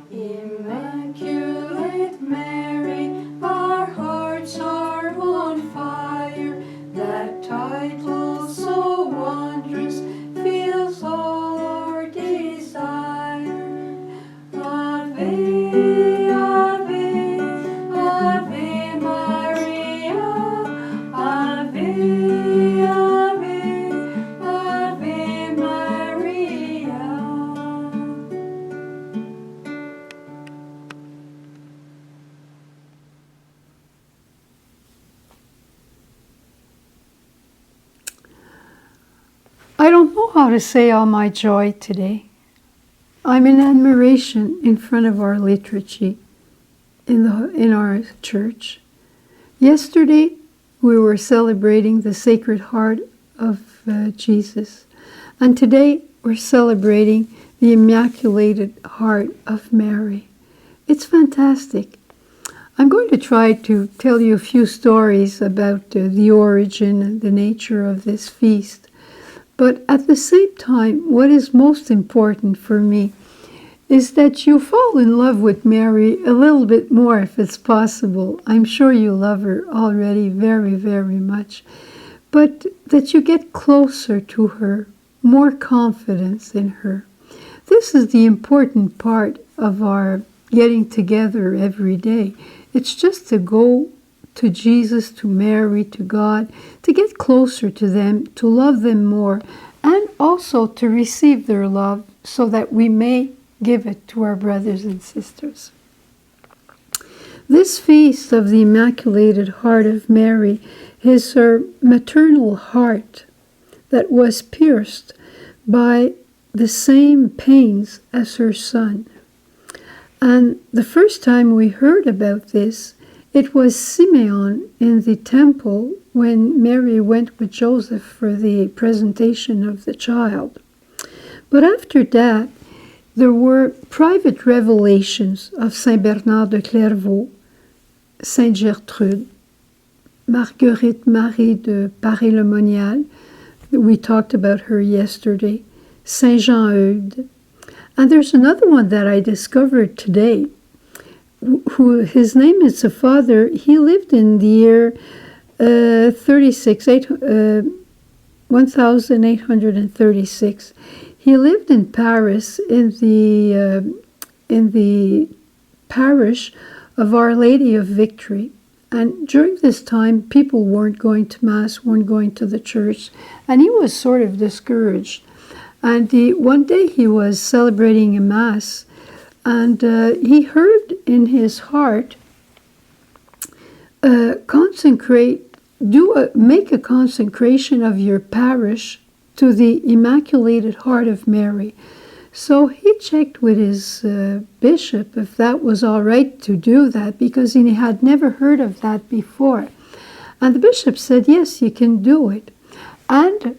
Immaculate Mary, our hearts are on fire. That title so wondrous fills all our desire. Ave, Ave, Ave Maria. Ave, Ave, Ave Maria. I don't know how to say all my joy today. I'm in admiration in front of our liturgy in our church. Yesterday, we were celebrating the Sacred Heart of Jesus. And today, we're celebrating the Immaculate Heart of Mary. It's fantastic. I'm going to try to tell you a few stories about the origin and the nature of this feast. But at the same time, what is most important for me is that you fall in love with Mary a little bit more if it's possible. I'm sure you love her already very, very much. But that you get closer to her, more confidence in her. This is the important part of our getting together every day. It's just to go to Jesus, to Mary, to God, to get closer to them, to love them more, and also to receive their love so that we may give it to our brothers and sisters. This feast of the Immaculate Heart of Mary is her maternal heart that was pierced by the same pains as her son. And the first time we heard about this, it was Simeon in the temple when Mary went with Joseph for the presentation of the child. But after that, there were private revelations of Saint Bernard de Clairvaux, Saint Gertrude, Marguerite Marie de Paris-le-Monial, we talked about her yesterday, Saint Jean Eudes. And there's another one that I discovered today, who his name is a father. He lived in the year 1836. He lived in Paris in the parish of Our Lady of Victory. And during this time, people weren't going to Mass, weren't going to the church, and he was sort of discouraged. And one day he was celebrating a Mass, and he heard in his heart, make a consecration of your parish to the Immaculate Heart of Mary. So he checked with his bishop if that was all right to do that, because he had never heard of that before. And the bishop said, yes, you can do it. And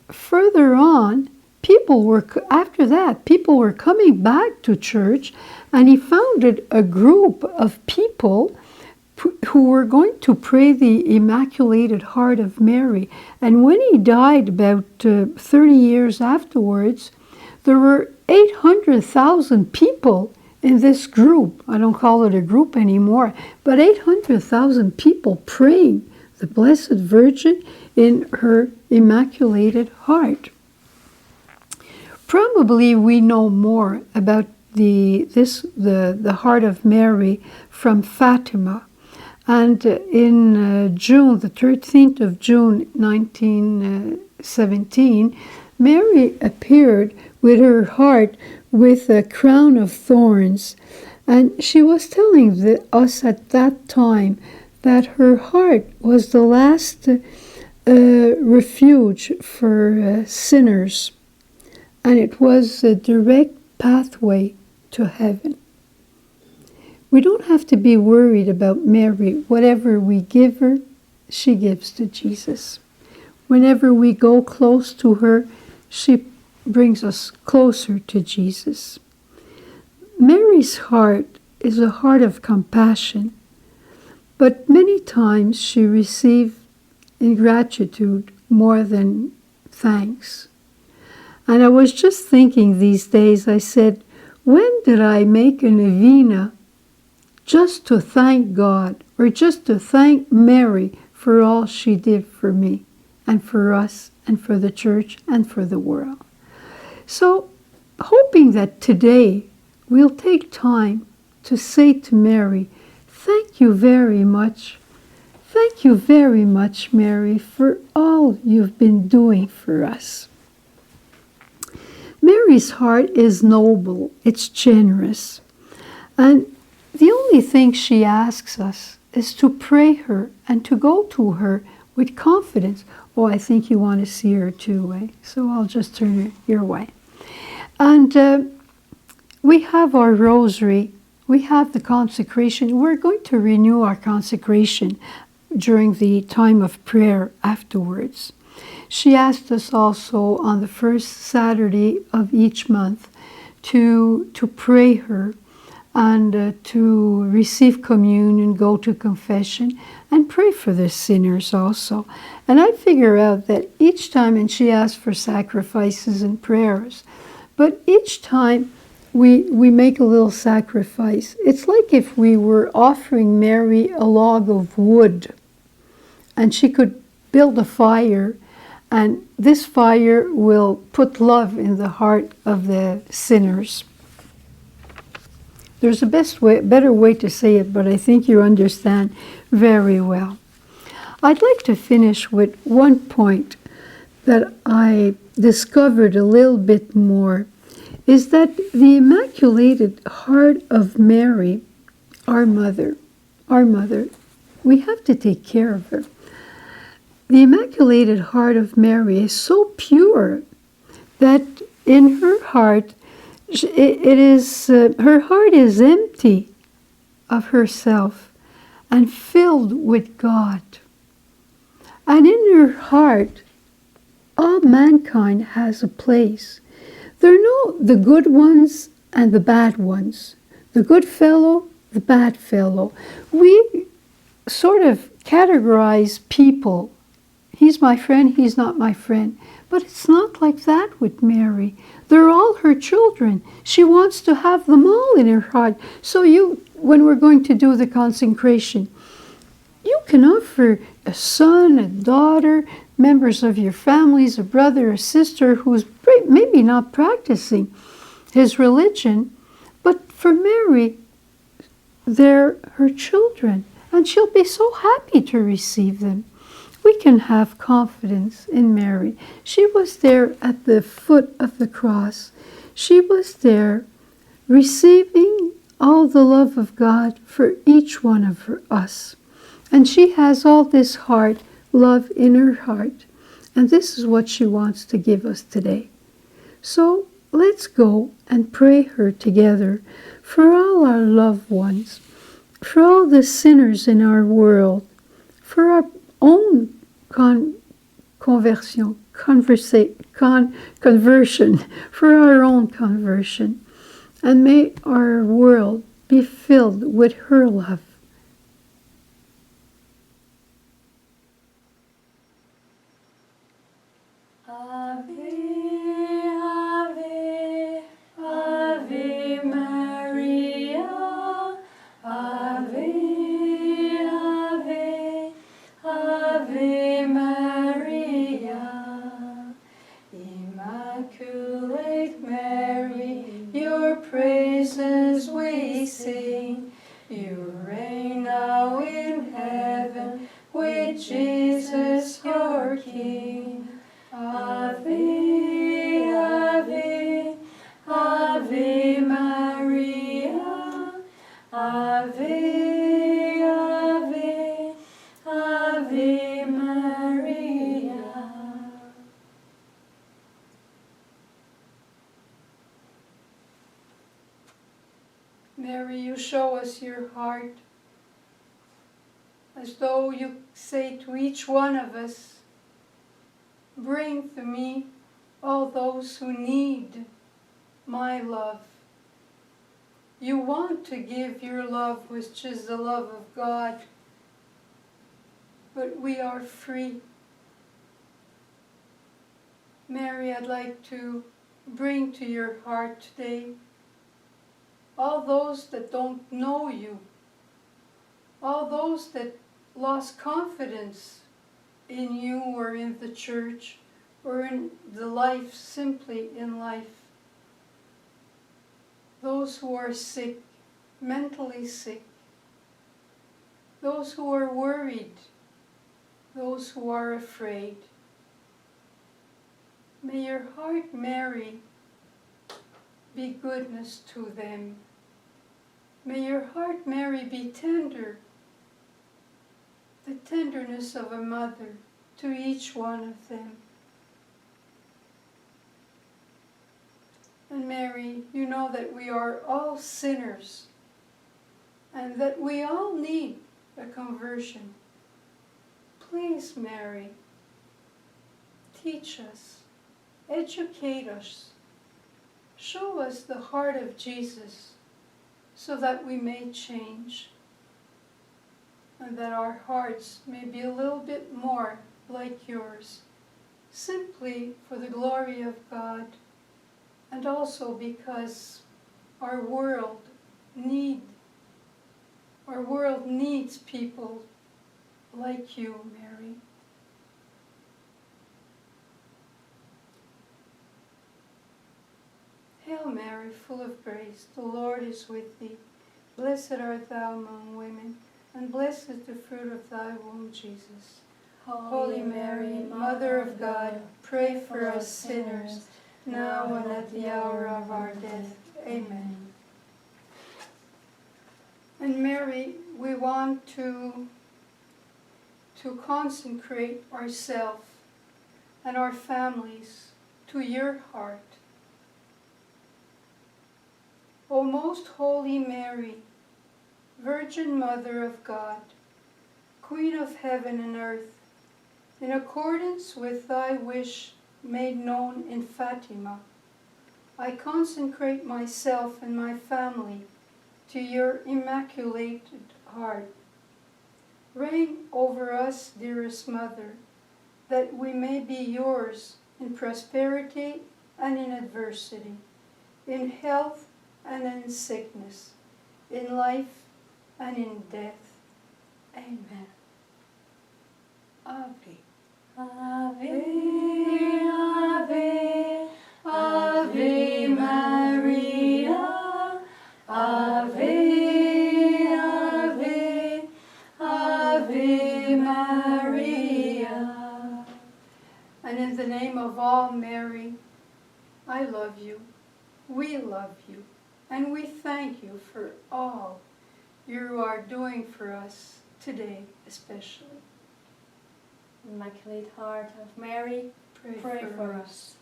further on, people were coming back to church, and he founded a group of people who were going to pray the Immaculate Heart of Mary. And when he died about 30 years afterwards, there were 800,000 people in this group. I don't call it a group anymore, but 800,000 people praying the Blessed Virgin in her Immaculate Heart. Probably we know more about the Heart of Mary from Fatima. And in June, the 13th of June, 1917, Mary appeared with her heart with a crown of thorns, and she was telling us at that time that her heart was the last refuge for sinners, and it was a direct pathway to heaven. We don't have to be worried about Mary. Whatever we give her, she gives to Jesus. Whenever we go close to her, she brings us closer to Jesus. Mary's heart is a heart of compassion, but many times she received ingratitude more than thanks. And I was just thinking these days, I said, when did I make a novena just to thank God or just to thank Mary for all she did for me and for us and for the church and for the world? So, hoping that today we'll take time to say to Mary, thank you very much. Thank you very much, Mary, for all you've been doing for us. Mary's heart is noble, it's generous, and the only thing she asks us is to pray her and to go to her with confidence. Oh, I think you want to see her too, eh? So I'll just turn her your way. And we have our rosary, we have the consecration. We're going to renew our consecration during the time of prayer afterwards. She asked us also on the first Saturday of each month to pray her and to receive communion, go to confession, and pray for the sinners also. And I figure out that each time, and she asked for sacrifices and prayers, but each time we make a little sacrifice. It's like if we were offering Mary a log of wood, and she could build a fire, and this fire will put love in the heart of the sinners. There's a better way to say it, but I think you understand very well. I'd like to finish with one point that I discovered a little bit more, is that the Immaculated Heart of Mary, our mother, we have to take care of her. The Immaculated Heart of Mary is so pure that in her heart, her heart is empty of herself and filled with God. And in her heart, all mankind has a place. There are no the good ones and the bad ones. The good fellow, the bad fellow. We sort of categorize people. He's my friend, he's not my friend. But it's not like that with Mary. They're all her children. She wants to have them all in her heart. So when we're going to do the consecration, you can offer a son, a daughter, members of your families, a brother, a sister who's maybe not practicing his religion, but for Mary, they're her children, and she'll be so happy to receive them. We can have confidence in Mary. She was there at the foot of the cross. She was there receiving all the love of God for each one of us. And she has all this heart, love in her heart. And this is what she wants to give us today. So let's go and pray her together for all our loved ones, for all the sinners in our world, for our own conversion, for our own conversion. And may our world be filled with her love. Ave, Ave, Ave Maria, Ave, Ave, Ave Maria. Immaculate Mary, your praises we sing. You reign Mary, you show us your heart, as though you say to each one of us, bring to me all those who need my love. You want to give your love, which is the love of God, but we are free. Mary, I'd like to bring to your heart today all those that don't know you, all those that lost confidence in you or in the church or in the life, simply in life. Those who are sick, mentally sick, those who are worried, those who are afraid. May your heart, Mary, be goodness to them. May your heart, Mary, be tender, the tenderness of a mother to each one of them. And Mary, you know that we are all sinners and that we all need a conversion. Please, Mary, teach us, educate us, show us the heart of Jesus so that we may change and that our hearts may be a little bit more like yours, simply for the glory of God and also because our world needs people like you, Mary. Hail Mary, full of grace, the Lord is with thee. Blessed art thou among women, and blessed is the fruit of thy womb, Jesus. Holy Mary, Mother of God, pray for us sinners, now and at the hour of our death. Amen. And Mary, we want to consecrate ourselves and our families to your heart. O most holy Mary, Virgin Mother of God, Queen of heaven and earth, in accordance with thy wish made known in Fatima, I consecrate myself and my family to your immaculate heart. Reign over us, dearest Mother, that we may be yours in prosperity and in adversity, in health and in sickness, in life and in death. Amen. Ave. Ave, Ave, Ave Maria, Ave, Ave, Ave Maria. And in the name of all Mary, I love you, we love you, and we thank you for all you are doing for us today, especially. Immaculate Heart of Mary, pray for us.